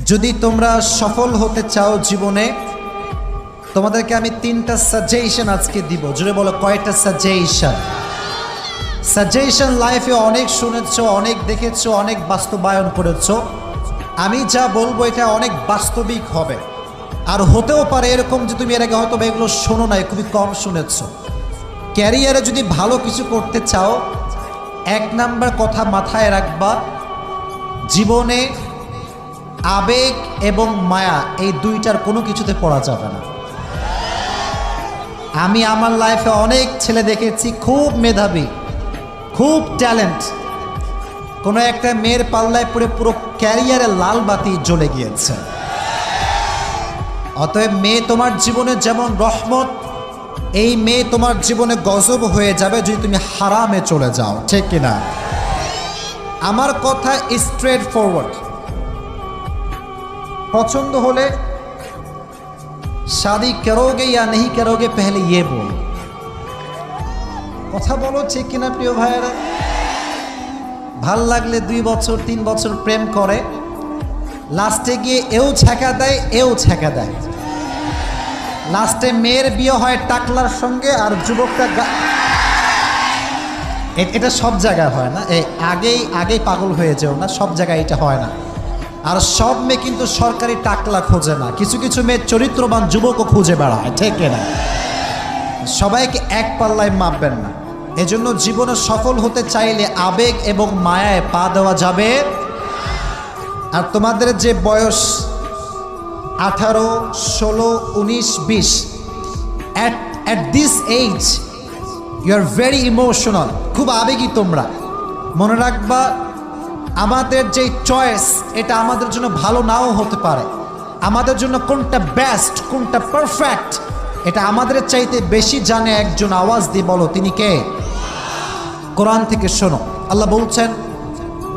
যদি তোমরা সফল হতে চাও জীবনে, তোমাদেরকে আমি 3টা সাজেশন আজকে দিব। জুড়ে বলো, কয়টা সাজেশন? সাজেশন লাইফে অনেক শুনেছো, অনেক দেখেছো, অনেক বাস্তবায়ন করেছো। আমি যা বলবো এটা অনেক বাস্তবিক হবে, আর হতেও পারে এরকম যে তুমি এর আগে হয়তো এগুলো শোনো নাই, খুবই কম শুনেছো। ক্যারিয়ারে যদি ভালো কিছু করতে চাও, 1 নাম্বার কথা মাথায় রাখবা, জীবনে আবেগ এবং মায়া এই দুইটার কোনো কিছুতে পড়া যাবে না। আমি আমার লাইফে অনেক ছেলে দেখেছি, খুব মেধাবী, খুব ট্যালেন্ট, কোনো একটা মেয়ের পাল্লায় পড়ে পুরো ক্যারিয়ারে লাল বাতি জ্বলে গিয়েছে। অতএব মেয়ে তোমার জীবনে যেমন রহমত, এই মেয়ে তোমার জীবনে গজব হয়ে যাবে যদি তুমি হারামে চলে যাও, ঠিক কিনা? আমার কথা স্ট্রেট ফরওয়ার্ড। পছন্দ হলে शादी करोगे या नहीं करोगे पहले ये बोलो। কথা বলো, ঠিক কিনা প্রিয় ভাইয়েরা? ভাল লাগলে 2 বছর 3 বছর প্রেম করে, লাস্টে গিয়ে এও ছ্যাঁকা দেয়, এও ছ্যাঁকা দেয়। লাস্টে মেয়ের বিয়ে হয় টাকলার সঙ্গে, আর যুবকটা এটা সব জায়গায় হয় না। আগেই পাগল হয়ে যেও না, সব জায়গায় এটা হয় না। আর সব মেয়ে কিন্তু সরকারি টাকলা খোঁজে না, কিছু কিছু মেয়ে চরিত্রবান যুবকও খুঁজে বেড়ায়, ঠিক না? সবাইকে এক পাল্লায় মাপবেন না। এজন্য জীবনে সফল হতে চাইলে আবেগ এবং মায়ায় পা দেওয়া যাবে। আর তোমাদের যে বয়স 18, 16, 19, 20, at this age you are very emotional, খুব আবেগী তোমরা। মনে রাখবা, আমাদের যে চয়েস এটা আমাদের জন্য ভালো নাও হতে পারে। আমাদের জন্য কোনটা বেস্ট, কোনটা পারফেক্ট, এটা আমাদের চাইতে বেশি জানে একজন। আওয়াজ দিয়ে বলো, তিনি কে? কোরআন থেকে শোনো, আল্লাহ বলছেন,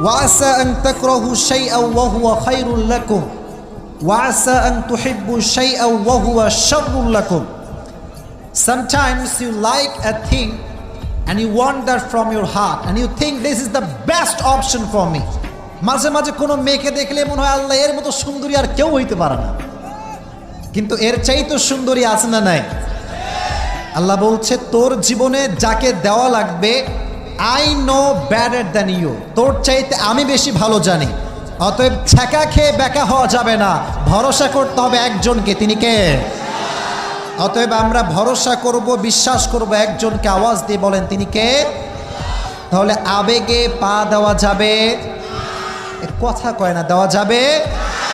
ওয়াসা আন তাকরাহু শাইআন ওয়া হুয়া খায়রুল লাকুম ওয়াসা আন তুহিব্বু শাইআন ওয়া হুয়া শাররুল লাকুম। Sometimes you like a thing and you want that from your heart and you think this is the best option for me. মাঝে মাঝে কোনো মেয়েকে দেখলে মনে হয়, আল্লাহ, এর মতো সুন্দরী আর কেউ হইতে পারে না। কিন্তু এর চাইতে সুন্দরী আছে না নাই? আল্লাহ বলছে, তোর জীবনে যাকে দেওয়া লাগবে, I know better than you, তোর চাইতে আমি বেশি ভালো জানি। অতএব ছ্যাঁকা খেয়ে বেকা হওয়া যাবে না, ভরসা করতে হবে একজনকে, তিনি কে? অতএব আমরা ভরসা করব, বিশ্বাস করব একজনকে। আওয়াজ দিয়ে বলেন, তিনি কে? তাহলে আবেগে পা দেওয়া যাবে? কথা কয় না, দেওয়া যাবে।